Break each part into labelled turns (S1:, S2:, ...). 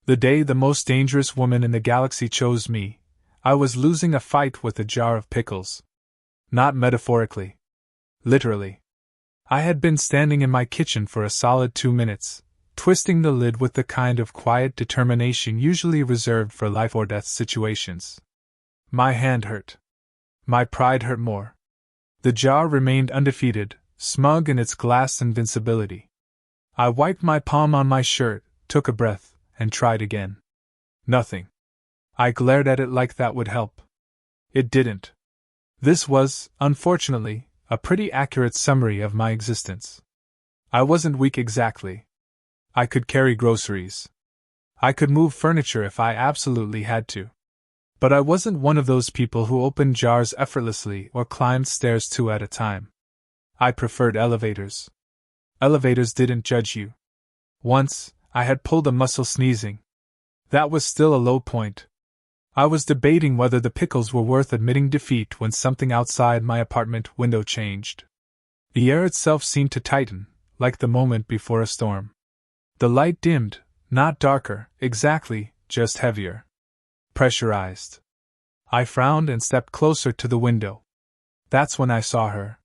S1: The day the most dangerous woman in the galaxy chose me, I was losing a fight with a jar of pickles. Not metaphorically. Literally. I had been standing in my kitchen for a solid 2 minutes, twisting the lid with the kind of quiet determination usually reserved for life-or-death situations. My hand hurt. My pride hurt more. The jar remained undefeated, smug in its glass invincibility. I wiped my palm on my shirt, took a breath, and tried again. Nothing. I glared at it like that would help. It didn't. This was, unfortunately, a pretty accurate summary of my existence. I wasn't weak exactly. I could carry groceries. I could move furniture if I absolutely had to. But I wasn't one of those people who opened jars effortlessly or climbed stairs 2 at a time. I preferred elevators. Elevators didn't judge you. Once, I had pulled a muscle sneezing. That was still a low point. I was debating whether the pickles were worth admitting defeat when something outside my apartment window changed. The air itself seemed to tighten, like the moment before a storm. The light dimmed, not darker, exactly, just heavier. Pressurized. I frowned and stepped closer to the window. That's when I saw her.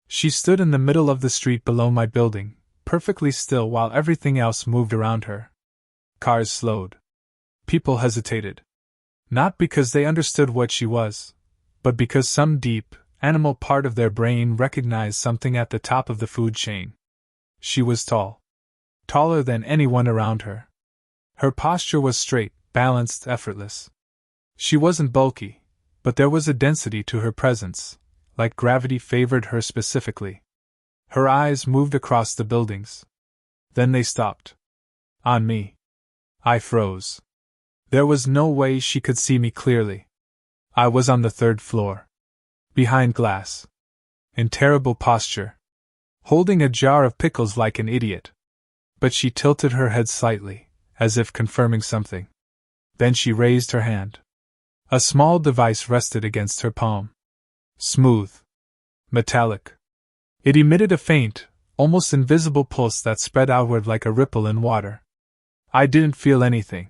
S1: She stood in the middle of the street below my building, perfectly still while everything else moved around her. Cars slowed. People hesitated. Not because they understood what she was, but because some deep, animal part of their brain recognized something at the top of the food chain. She was tall. Taller than anyone around her. Her posture was straight, balanced, effortless. She wasn't bulky, but there was a density to her presence, like gravity favored her specifically. Her eyes moved across the buildings. Then they stopped. On me. I froze. There was no way she could see me clearly. I was on the 3rd floor. Behind glass. In terrible posture. Holding a jar of pickles like an idiot. But she tilted her head slightly, as if confirming something. Then she raised her hand. A small device rested against her palm. Smooth. Metallic. It emitted a faint, almost invisible pulse that spread outward like a ripple in water. I didn't feel anything.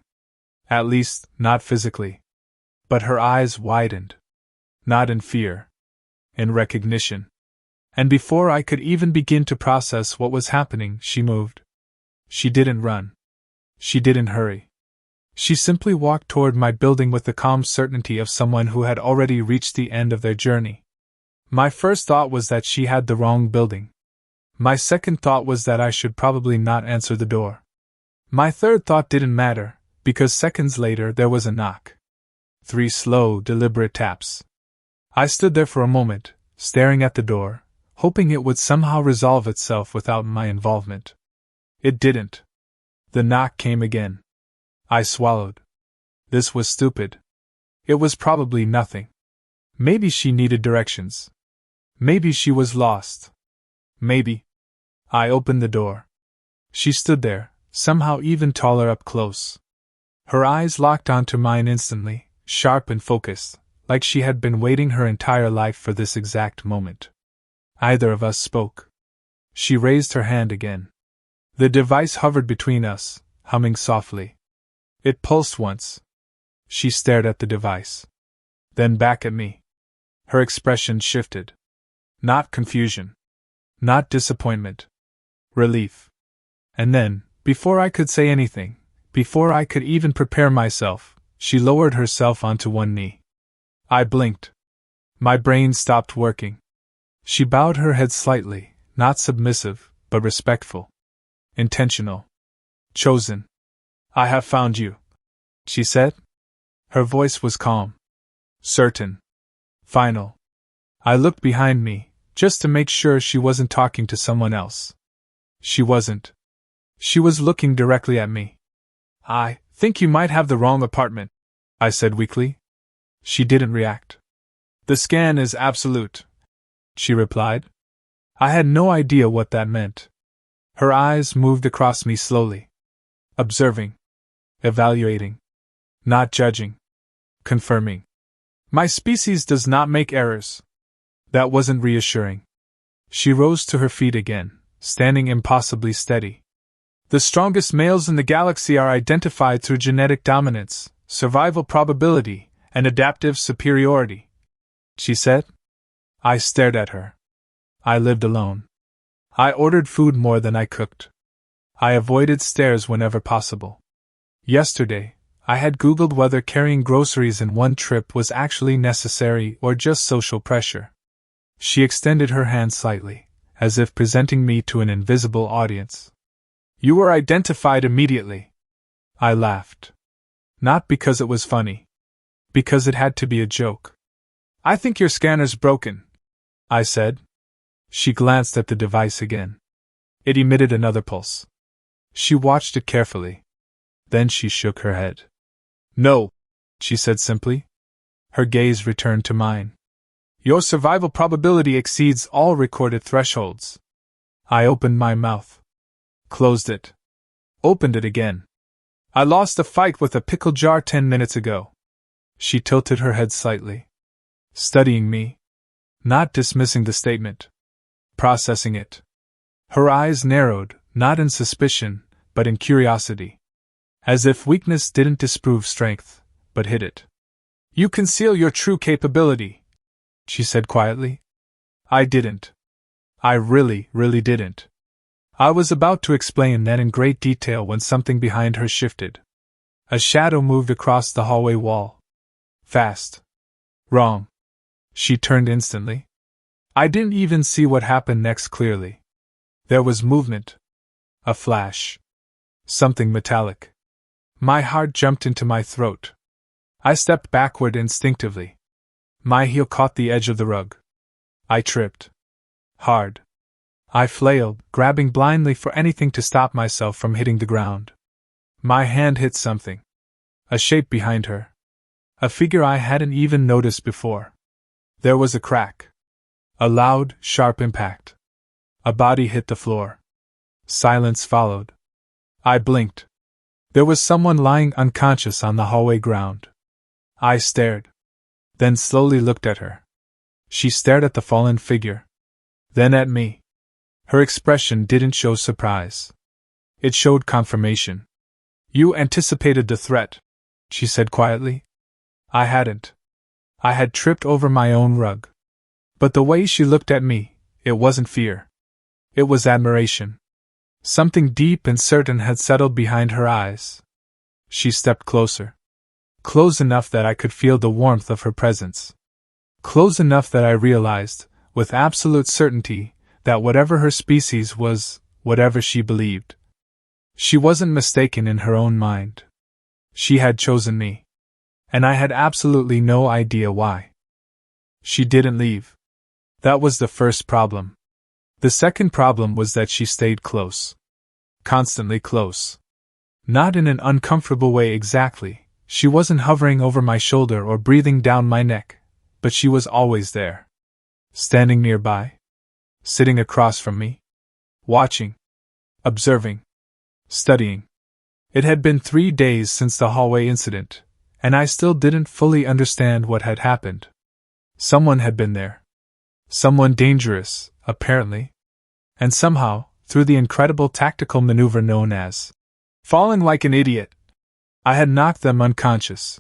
S1: At least, not physically. But her eyes widened. Not in fear. In recognition. And before I could even begin to process what was happening, she moved. She didn't run. She didn't hurry. She simply walked toward my building with the calm certainty of someone who had already reached the end of their journey. My first thought was that she had the wrong building. My second thought was that I should probably not answer the door. My third thought didn't matter, because seconds later there was a knock. 3 slow, deliberate taps. I stood there for a moment, staring at the door, hoping it would somehow resolve itself without my involvement. It didn't. The knock came again. I swallowed. This was stupid. It was probably nothing. Maybe she needed directions. Maybe she was lost. Maybe. I opened the door. She stood there, somehow even taller up close. Her eyes locked onto mine instantly, sharp and focused, like she had been waiting her entire life for this exact moment. Neither of us spoke. She raised her hand again. The device hovered between us, humming softly. It pulsed once. She stared at the device. Then back at me. Her expression shifted. Not confusion. Not disappointment. Relief. And then, before I could say anything, before I could even prepare myself, she lowered herself onto one knee. I blinked. My brain stopped working. She bowed her head slightly, not submissive, but respectful. Intentional. Chosen. I have found you, she said. Her voice was calm. Certain. Final. I looked behind me, just to make sure she wasn't talking to someone else. She wasn't. She was looking directly at me. I think you might have the wrong apartment, I said weakly. She didn't react. The scan is absolute, she replied. I had no idea what that meant. Her eyes moved across me slowly. Observing. Evaluating. Not judging. Confirming. My species does not make errors. That wasn't reassuring. She rose to her feet again, standing impossibly steady. The strongest males in the galaxy are identified through genetic dominance, survival probability, and adaptive superiority, she said. I stared at her. I lived alone. I ordered food more than I cooked. I avoided stairs whenever possible. Yesterday, I had Googled whether carrying groceries in one trip was actually necessary or just social pressure. She extended her hand slightly, as if presenting me to an invisible audience. You were identified immediately. I laughed. Not because it was funny. Because it had to be a joke. I think your scanner's broken, I said. She glanced at the device again. It emitted another pulse. She watched it carefully. Then she shook her head. No, she said simply. Her gaze returned to mine. Your survival probability exceeds all recorded thresholds. I opened my mouth. Closed it. Opened it again. I lost a fight with a pickle jar 10 minutes ago. She tilted her head slightly. Studying me. Not dismissing the statement. Processing it. Her eyes narrowed, not in suspicion, but in curiosity. As if weakness didn't disprove strength, but hid it. You conceal your true capability, she said quietly. I didn't. I really didn't. I was about to explain that in great detail when something behind her shifted. A shadow moved across the hallway wall. Fast. Wrong. She turned instantly. I didn't even see what happened next clearly. There was movement. A flash. Something metallic. My heart jumped into my throat. I stepped backward instinctively. My heel caught the edge of the rug. I tripped. Hard. I flailed, grabbing blindly for anything to stop myself from hitting the ground. My hand hit something. A shape behind her. A figure I hadn't even noticed before. There was a crack. A loud, sharp impact. A body hit the floor. Silence followed. I blinked. There was someone lying unconscious on the hallway ground. I stared. Then slowly looked at her. She stared at the fallen figure. Then at me. Her expression didn't show surprise. It showed confirmation. You anticipated the threat, she said quietly. I hadn't. I had tripped over my own rug. But the way she looked at me, it wasn't fear. It was admiration. Something deep and certain had settled behind her eyes. She stepped closer. Close enough that I could feel the warmth of her presence. Close enough that I realized, with absolute certainty, that whatever her species was, whatever she believed, she wasn't mistaken in her own mind. She had chosen me. And I had absolutely no idea why. She didn't leave. That was the first problem. The second problem was that she stayed close. Constantly close. Not in an uncomfortable way exactly. She wasn't hovering over my shoulder or breathing down my neck, but she was always there. Standing nearby. Sitting across from me. Watching. Observing. Studying. It had been 3 days since the hallway incident, and I still didn't fully understand what had happened. Someone had been there. Someone dangerous, apparently. And somehow, through the incredible tactical maneuver known as falling like an idiot, I had knocked them unconscious.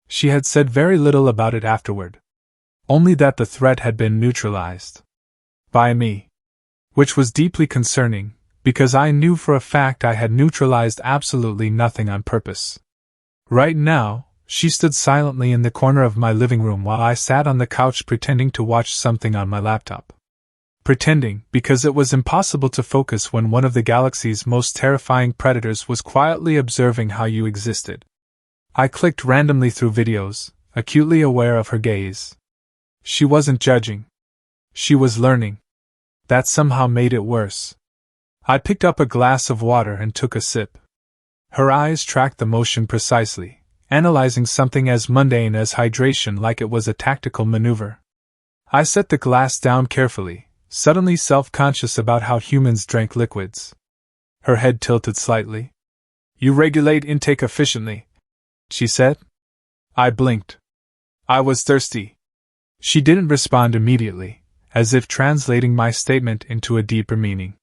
S1: She had said very little about it afterward. Only that the threat had been neutralized. By me. Which was deeply concerning, because I knew for a fact I had neutralized absolutely nothing on purpose. Right now, she stood silently in the corner of my living room while I sat on the couch pretending to watch something on my laptop. Pretending, because it was impossible to focus when one of the galaxy's most terrifying predators was quietly observing how you existed. I clicked randomly through videos, acutely aware of her gaze. She wasn't judging. She was learning. That somehow made it worse. I picked up a glass of water and took a sip. Her eyes tracked the motion precisely, analyzing something as mundane as hydration like it was a tactical maneuver. I set the glass down carefully, suddenly self-conscious about how humans drank liquids. Her head tilted slightly. You regulate intake efficiently, she said. I blinked. I was thirsty. She didn't respond immediately, as if translating my statement into a deeper meaning.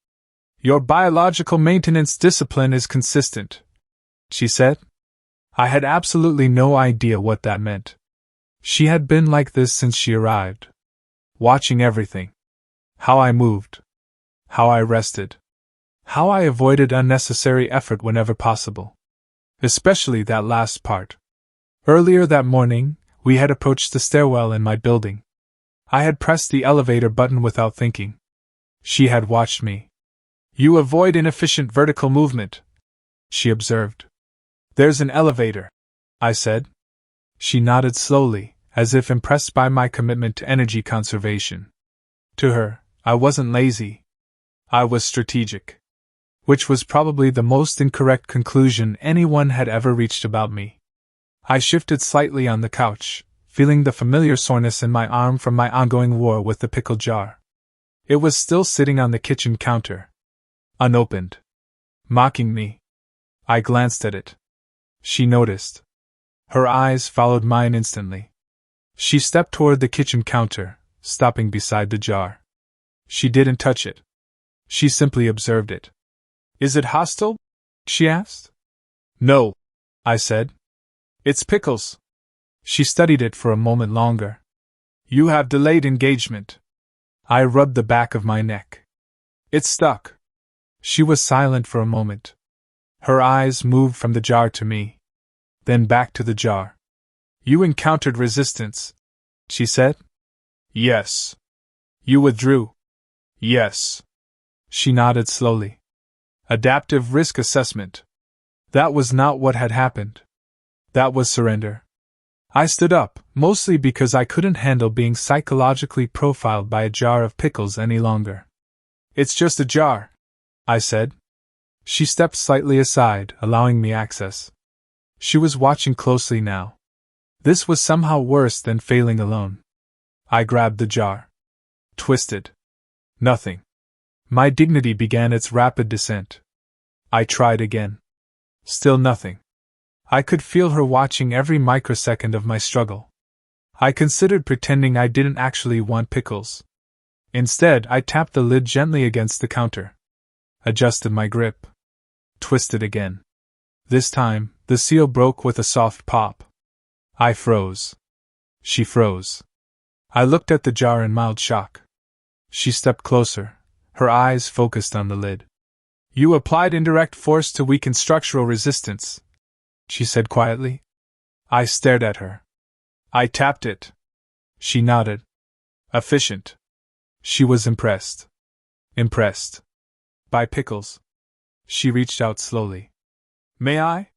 S1: Your biological maintenance discipline is consistent, she said. I had absolutely no idea what that meant. She had been like this since she arrived. Watching everything. How I moved. How I rested. How I avoided unnecessary effort whenever possible. Especially that last part. Earlier that morning, we had approached the stairwell in my building. I had pressed the elevator button without thinking. She had watched me. You avoid inefficient vertical movement, she observed. There's an elevator, I said. She nodded slowly, as if impressed by my commitment to energy conservation. To her, I wasn't lazy. I was strategic. Which was probably the most incorrect conclusion anyone had ever reached about me. I shifted slightly on the couch, feeling the familiar soreness in my arm from my ongoing war with the pickle jar. It was still sitting on the kitchen counter. Unopened. Mocking me. I glanced at it. She noticed. Her eyes followed mine instantly. She stepped toward the kitchen counter, stopping beside the jar. She didn't touch it. She simply observed it. Is it hostile? She asked. No, I said. It's pickles. She studied it for a moment longer. You have delayed engagement. I rubbed the back of my neck. It's stuck. She was silent for a moment. Her eyes moved from the jar to me. Then back to the jar. You encountered resistance, she said. Yes. You withdrew. Yes. She nodded slowly. Adaptive risk assessment. That was not what had happened. That was surrender. I stood up, mostly because I couldn't handle being psychologically profiled by a jar of pickles any longer. It's just a jar, I said. She stepped slightly aside, allowing me access. She was watching closely now. This was somehow worse than failing alone. I grabbed the jar. Twisted. Nothing. My dignity began its rapid descent. I tried again. Still nothing. I could feel her watching every microsecond of my struggle. I considered pretending I didn't actually want pickles. Instead, I tapped the lid gently against the counter. Adjusted my grip. Twisted again. This time, the seal broke with a soft pop. I froze. She froze. I looked at the jar in mild shock. She stepped closer, her eyes focused on the lid. You applied indirect force to weaken structural resistance, she said quietly. I stared at her. I tapped it. She nodded. Efficient. She was impressed. Impressed. By pickles. She reached out slowly. May I?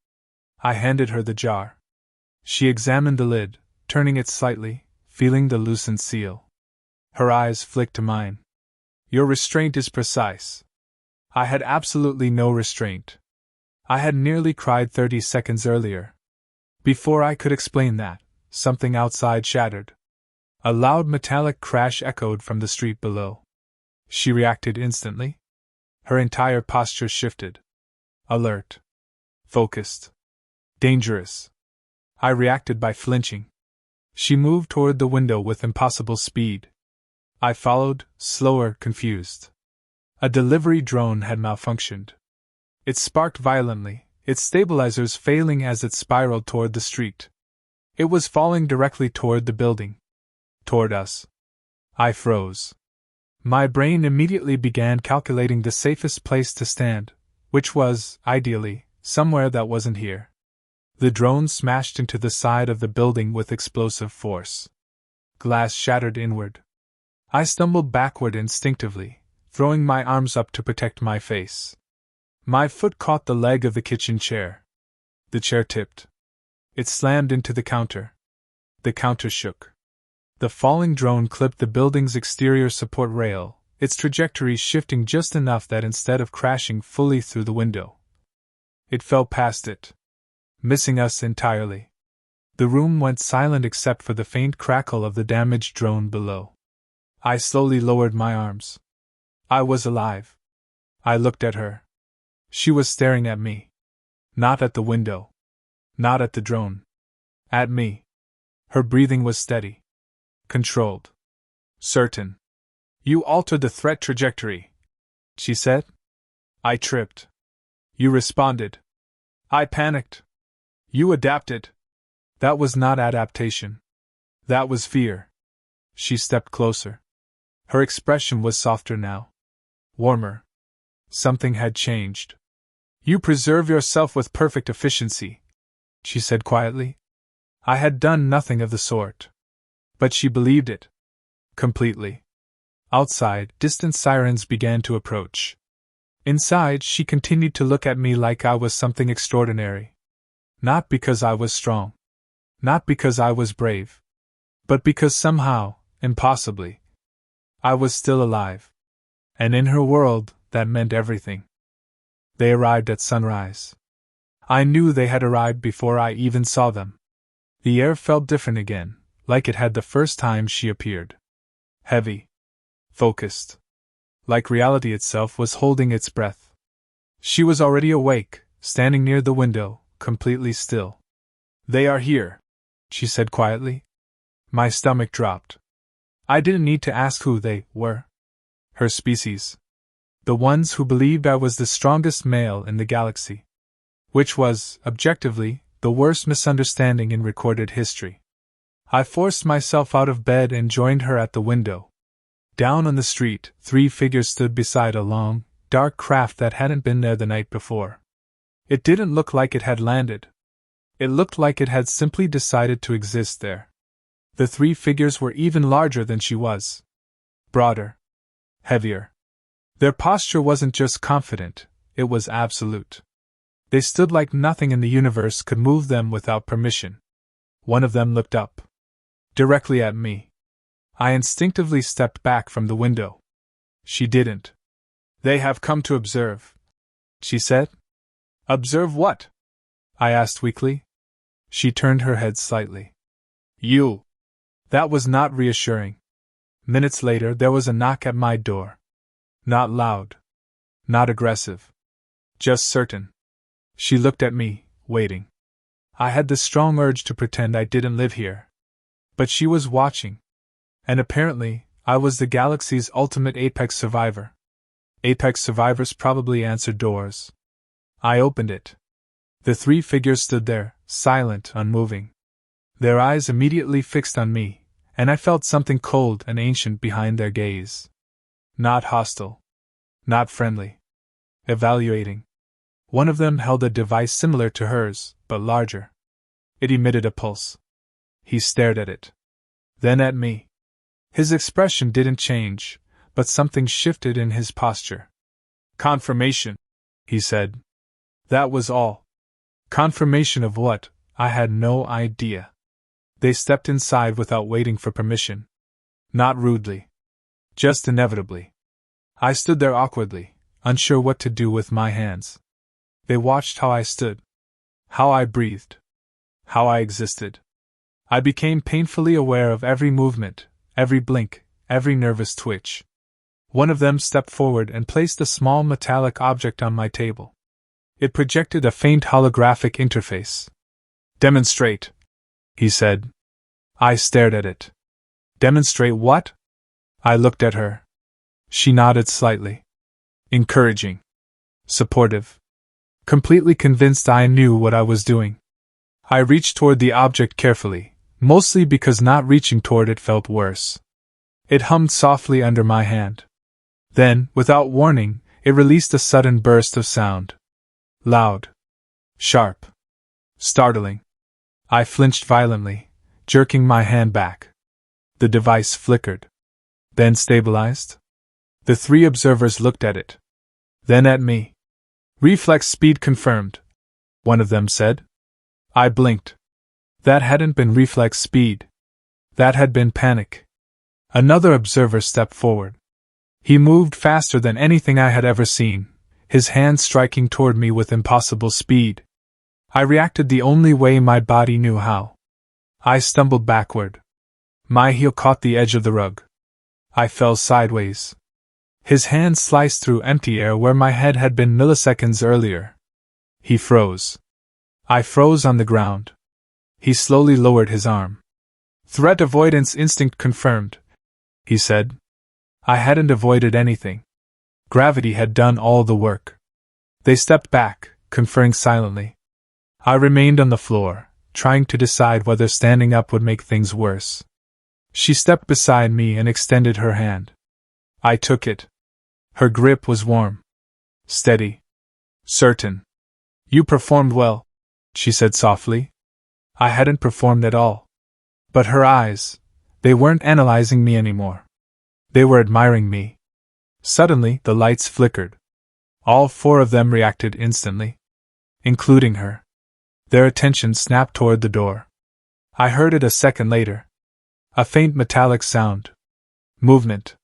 S1: I handed her the jar. She examined the lid, turning it slightly, feeling the loosened seal. Her eyes flicked to mine. Your restraint is precise. I had absolutely no restraint. I had nearly cried 30 seconds earlier. Before I could explain that, something outside shattered. A loud metallic crash echoed from the street below. She reacted instantly. Her entire posture shifted. Alert. Focused. Dangerous. I reacted by flinching. She moved toward the window with impossible speed. I followed, slower, confused. A delivery drone had malfunctioned. It sparked violently, its stabilizers failing as it spiraled toward the street. It was falling directly toward the building. Toward us. I froze. My brain immediately began calculating the safest place to stand, which was, ideally, somewhere that wasn't here. The drone smashed into the side of the building with explosive force. Glass shattered inward. I stumbled backward instinctively, throwing my arms up to protect my face. My foot caught the leg of the kitchen chair. The chair tipped. It slammed into the counter. The counter shook. The falling drone clipped the building's exterior support rail, its trajectory shifting just enough that instead of crashing fully through the window, it fell past it, missing us entirely. The room went silent except for the faint crackle of the damaged drone below. I slowly lowered my arms. I was alive. I looked at her. She was staring at me. Not at the window. Not at the drone. At me. Her breathing was steady. Controlled. Certain. You altered the threat trajectory, she said. I tripped. You responded. I panicked. You adapted. That was not adaptation. That was fear. She stepped closer. Her expression was softer now. Warmer. Something had changed. You preserve yourself with perfect efficiency, she said quietly. I had done nothing of the sort. But she believed it. Completely. Outside, distant sirens began to approach. Inside, she continued to look at me like I was something extraordinary. Not because I was strong. Not because I was brave. But because somehow, impossibly, I was still alive. And in her world, that meant everything. They arrived at sunrise. I knew they had arrived before I even saw them. The air felt different again, like it had the first time she appeared. Heavy. Focused. Like reality itself was holding its breath. She was already awake, standing near the window, completely still. They are here, she said quietly. My stomach dropped. I didn't need to ask who they were. Her species. The ones who believed I was the strongest male in the galaxy. Which was, objectively, the worst misunderstanding in recorded history. I forced myself out of bed and joined her at the window. Down on the street, 3 figures stood beside a long, dark craft that hadn't been there the night before. It didn't look like it had landed. It looked like it had simply decided to exist there. The 3 figures were even larger than she was. Broader. Heavier. Their posture wasn't just confident, it was absolute. They stood like nothing in the universe could move them without permission. One of them looked up. Directly at me. I instinctively stepped back from the window. She didn't. They have come to observe, she said. Observe what? I asked weakly. She turned her head slightly. You. That was not reassuring. Minutes later, there was a knock at my door. Not loud. Not aggressive. Just certain. She looked at me, waiting. I had the strong urge to pretend I didn't live here. But she was watching. And apparently, I was the galaxy's ultimate apex survivor. Apex survivors probably answered doors. I opened it. The 3 figures stood there, silent, unmoving. Their eyes immediately fixed on me, and I felt something cold and ancient behind their gaze. Not hostile. Not friendly. Evaluating. One of them held a device similar to hers, but larger. It emitted a pulse. He stared at it. Then at me. His expression didn't change, but something shifted in his posture. Confirmation, he said. That was all. Confirmation of what? I had no idea. They stepped inside without waiting for permission. Not rudely. Just inevitably. I stood there awkwardly, unsure what to do with my hands. They watched how I stood. How I breathed. How I existed. I became painfully aware of every movement, every blink, every nervous twitch. One of them stepped forward and placed a small metallic object on my table. It projected a faint holographic interface. Demonstrate, he said. I stared at it. Demonstrate what? I looked at her. She nodded slightly. Encouraging. Supportive. Completely convinced I knew what I was doing. I reached toward the object carefully, mostly because not reaching toward it felt worse. It hummed softly under my hand. Then, without warning, it released a sudden burst of sound. Loud. Sharp. Startling. I flinched violently, jerking my hand back. The device flickered. Then stabilized. The 3 observers looked at it. Then at me. Reflex speed confirmed, one of them said. I blinked. That hadn't been reflex speed. That had been panic. Another observer stepped forward. He moved faster than anything I had ever seen, his hand striking toward me with impossible speed. I reacted the only way my body knew how. I stumbled backward. My heel caught the edge of the rug. I fell sideways. His hand sliced through empty air where my head had been milliseconds earlier. He froze. I froze on the ground. He slowly lowered his arm. Threat avoidance instinct confirmed, he said. I hadn't avoided anything. Gravity had done all the work. They stepped back, conferring silently. I remained on the floor, trying to decide whether standing up would make things worse. She stepped beside me and extended her hand. I took it. Her grip was warm. Steady. Certain. You performed well, she said softly. I hadn't performed at all. But her eyes, they weren't analyzing me anymore. They were admiring me. Suddenly, the lights flickered. All four of them reacted instantly, including her. Their attention snapped toward the door. I heard it a second later. A faint metallic sound. Movement.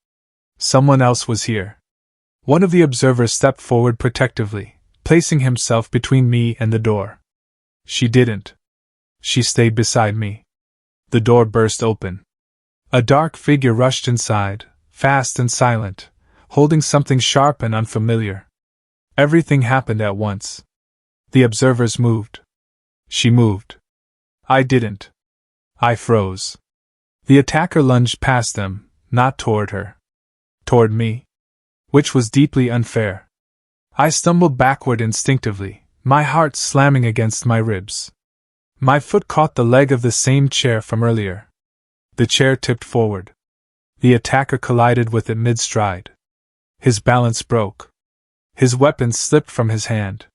S1: Someone else was here. One of the observers stepped forward protectively, placing himself between me and the door. She didn't. She stayed beside me. The door burst open. A dark figure rushed inside, fast and silent, holding something sharp and unfamiliar. Everything happened at once. The observers moved. She moved. I didn't. I froze. The attacker lunged past them, not toward her. Toward me. Which was deeply unfair. I stumbled backward instinctively, my heart slamming against my ribs. My foot caught the leg of the same chair from earlier. The chair tipped forward. The attacker collided with it mid-stride. His balance broke. His weapon slipped from his hand.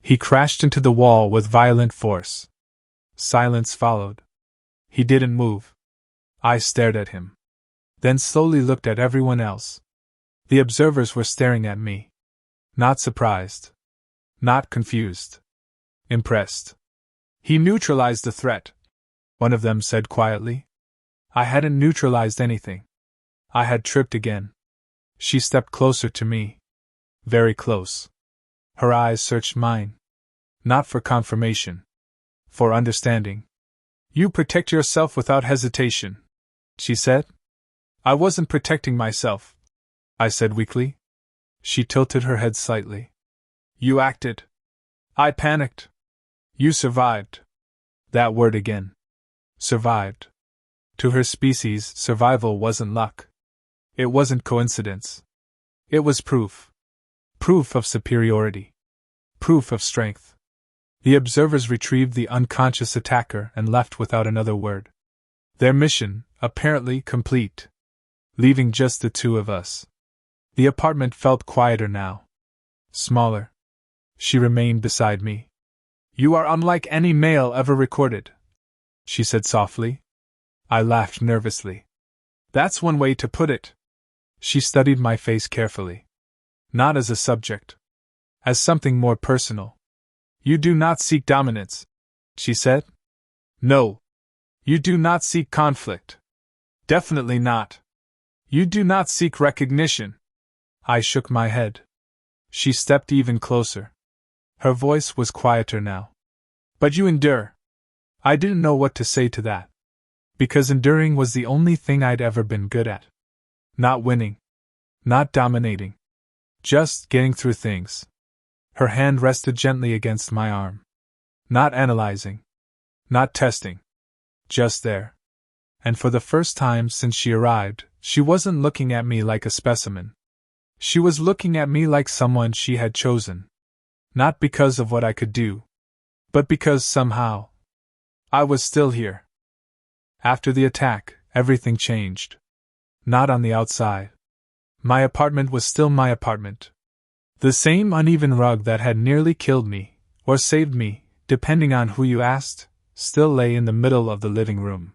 S1: He crashed into the wall with violent force. Silence followed. He didn't move. I stared at him. Then slowly looked at everyone else. The observers were staring at me. Not surprised. Not confused. Impressed. He neutralized the threat, one of them said quietly. I hadn't neutralized anything. I had tripped again. She stepped closer to me. Very close. Her eyes searched mine. Not for confirmation. For understanding. You protect yourself without hesitation, she said. I wasn't protecting myself, I said weakly. She tilted her head slightly. You acted. I panicked. You survived. That word again. Survived. To her species, survival wasn't luck. It wasn't coincidence. It was proof. Proof of superiority. Proof of strength. The observers retrieved the unconscious attacker and left without another word. Their mission, apparently, complete. Leaving just the two of us. The apartment felt quieter now. Smaller. She remained beside me. You are unlike any male ever recorded, she said softly. I laughed nervously. That's one way to put it. She studied my face carefully. Not as a subject. As something more personal. You do not seek dominance, she said. No. You do not seek conflict. Definitely not. You do not seek recognition. I shook my head. She stepped even closer. Her voice was quieter now. But you endure. I didn't know what to say to that. Because enduring was the only thing I'd ever been good at. Not winning. Not dominating. Just getting through things. Her hand rested gently against my arm. Not analyzing. Not testing. Just there. And for the first time since she arrived, she wasn't looking at me like a specimen. She was looking at me like someone she had chosen. Not because of what I could do. But because somehow I was still here. After the attack, everything changed. Not on the outside. My apartment was still my apartment. The same uneven rug that had nearly killed me, or saved me, depending on who you asked, still lay in the middle of the living room.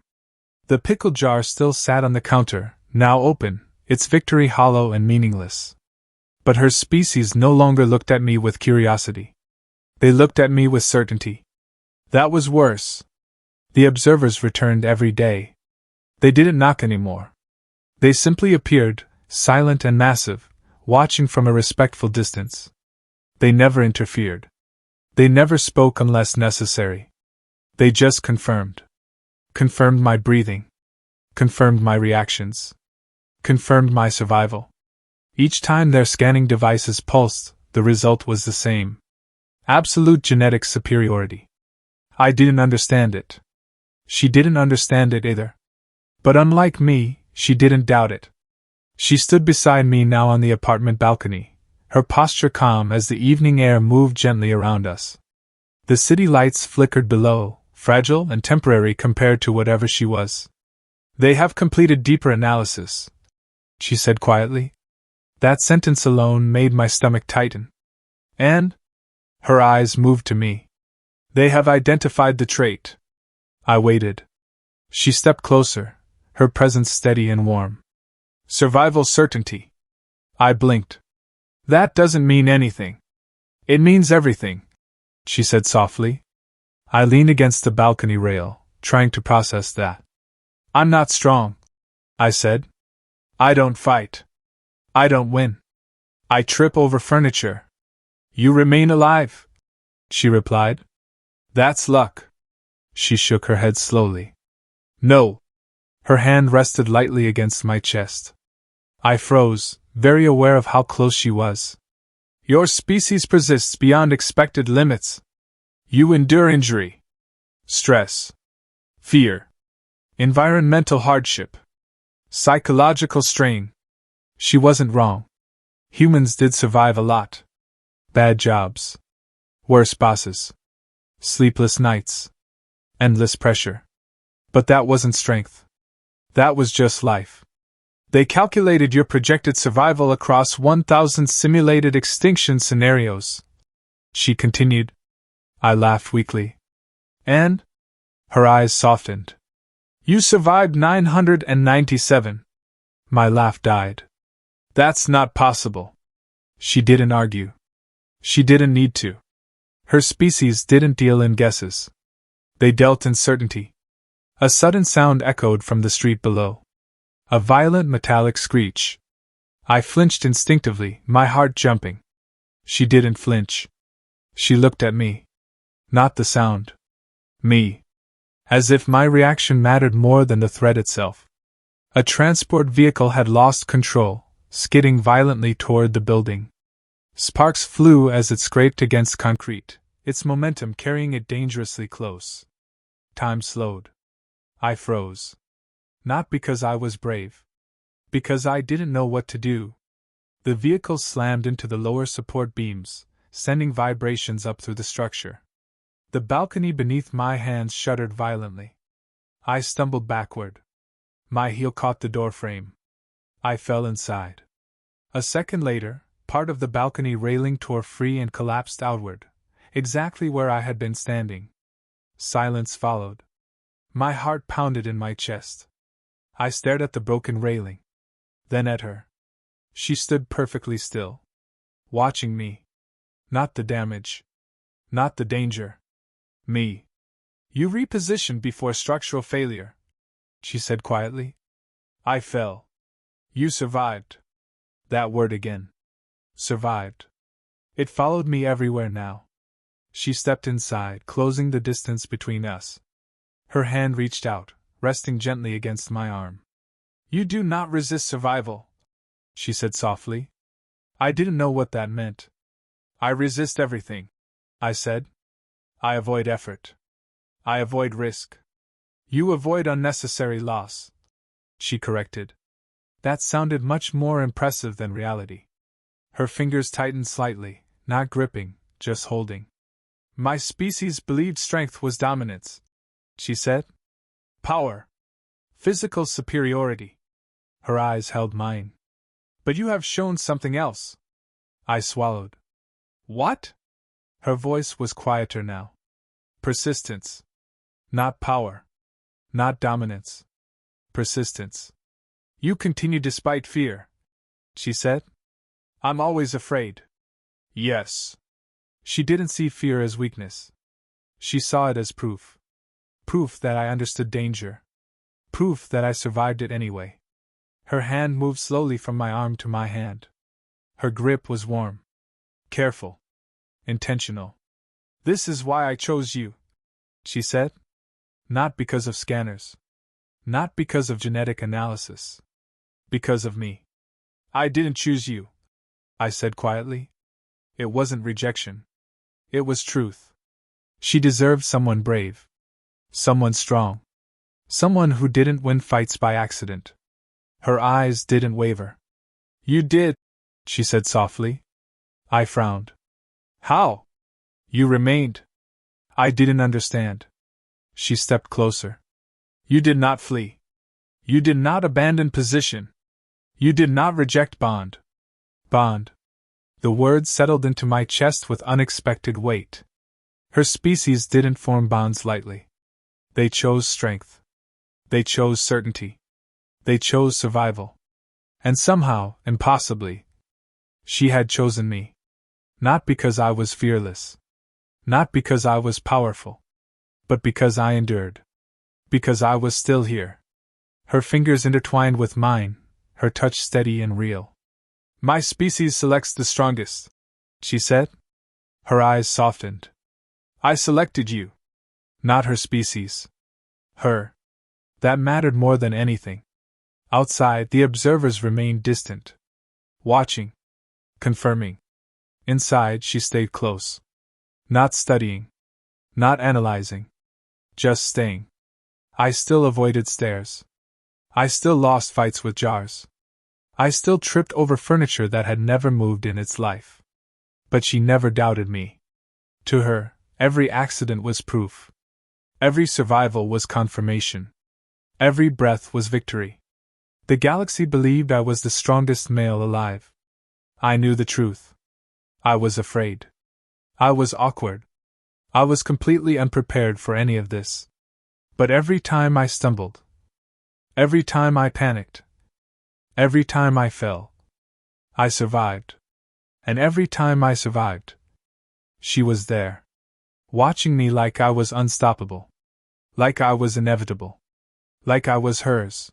S1: The pickle jar still sat on the counter, now open, its victory hollow and meaningless. But her species no longer looked at me with curiosity. They looked at me with certainty. That was worse. The observers returned every day. They didn't knock anymore. They simply appeared, silent and massive, watching from a respectful distance. They never interfered. They never spoke unless necessary. They just confirmed. Confirmed my breathing. Confirmed my reactions. Confirmed my survival. Each time their scanning devices pulsed, the result was the same. Absolute genetic superiority. I didn't understand it. She didn't understand it either. But unlike me, she didn't doubt it. She stood beside me now on the apartment balcony, her posture calm as the evening air moved gently around us. The city lights flickered below, fragile and temporary compared to whatever she was. "They have completed deeper analysis," she said quietly. That sentence alone made my stomach tighten. "And?" Her eyes moved to me. "They have identified the trait." I waited. She stepped closer, her presence steady and warm. "Survival certainty." I blinked. "That doesn't mean anything." "It means everything," she said softly. I leaned against the balcony rail, trying to process that. "I'm not strong," I said. "I don't fight. I don't win. I trip over furniture." "You remain alive," she replied. "That's luck." She shook her head slowly. "No." Her hand rested lightly against my chest. I froze, very aware of how close she was. "Your species persists beyond expected limits. You endure injury, stress, fear, environmental hardship, psychological strain." She wasn't wrong. Humans did survive a lot. Bad jobs, worse bosses, sleepless nights, endless pressure. But that wasn't strength. That was just life. "They calculated your projected survival across 1,000 simulated extinction scenarios," she continued. I laughed weakly. "And?" Her eyes softened. "You survived 997. My laugh died. "That's not possible." She didn't argue. She didn't need to. Her species didn't deal in guesses. They dealt in certainty. A sudden sound echoed from the street below. A violent metallic screech. I flinched instinctively, my heart jumping. She didn't flinch. She looked at me. Not the sound. Me. As if my reaction mattered more than the threat itself. A transport vehicle had lost control, skidding violently toward the building. Sparks flew as it scraped against concrete, its momentum carrying it dangerously close. Time slowed. I froze. Not because I was brave. Because I didn't know what to do. The vehicle slammed into the lower support beams, sending vibrations up through the structure. The balcony beneath my hands shuddered violently. I stumbled backward. My heel caught the door frame. I fell inside. A second later, part of the balcony railing tore free and collapsed outward, exactly where I had been standing. Silence followed. My heart pounded in my chest. I stared at the broken railing. Then at her. She stood perfectly still. Watching me. Not the damage. Not the danger. Me. "You repositioned before structural failure," she said quietly. "I fell. You survived." That word again. Survived. It followed me everywhere now. She stepped inside, closing the distance between us. Her hand reached out, resting gently against my arm. "You do not resist survival," she said softly. I didn't know what that meant. "I resist everything," I said. "I avoid effort. I avoid risk." "You avoid unnecessary loss," she corrected. That sounded much more impressive than reality. Her fingers tightened slightly, not gripping, just holding. "My species believed strength was dominance," she said. "Power. Physical superiority." Her eyes held mine. "But you have shown something else." I swallowed. "What?" Her voice was quieter now. "Persistence. Not power. Not dominance. Persistence. You continue despite fear," she said. "I'm always afraid." "Yes." She didn't see fear as weakness. She saw it as proof. Proof that I understood danger. Proof that I survived it anyway. Her hand moved slowly from my arm to my hand. Her grip was warm. Careful. Intentional. "This is why I chose you," she said. "Not because of scanners. Not because of genetic analysis. Because of me." "I didn't choose you," I said quietly. It wasn't rejection. It was truth. She deserved someone brave. Someone strong. Someone who didn't win fights by accident. Her eyes didn't waver. "You did," she said softly. I frowned. How? You remained. I didn't understand. She stepped closer. You did not flee. You did not abandon position. You did not reject bond. Bond. The words settled into my chest with unexpected weight. Her species didn't form bonds lightly. They chose strength. They chose certainty. They chose survival. And somehow, impossibly, she had chosen me. Not because I was fearless. Not because I was powerful. But because I endured. Because I was still here. Her fingers intertwined with mine, her touch steady and real. My species selects the strongest, she said. Her eyes softened. I selected you. Not her species. Her. That mattered more than anything. Outside, the observers remained distant. Watching. Confirming. Inside, she stayed close. Not studying. Not analyzing. Just staying. I still avoided stares. I still lost fights with jars. I still tripped over furniture that had never moved in its life. But she never doubted me. To her, every accident was proof. Every survival was confirmation. Every breath was victory. The galaxy believed I was the strongest male alive. I knew the truth. I was afraid. I was awkward. I was completely unprepared for any of this. But every time I stumbled, every time I panicked, every time I fell, I survived. And every time I survived, she was there, watching me like I was unstoppable, like I was inevitable, like I was hers.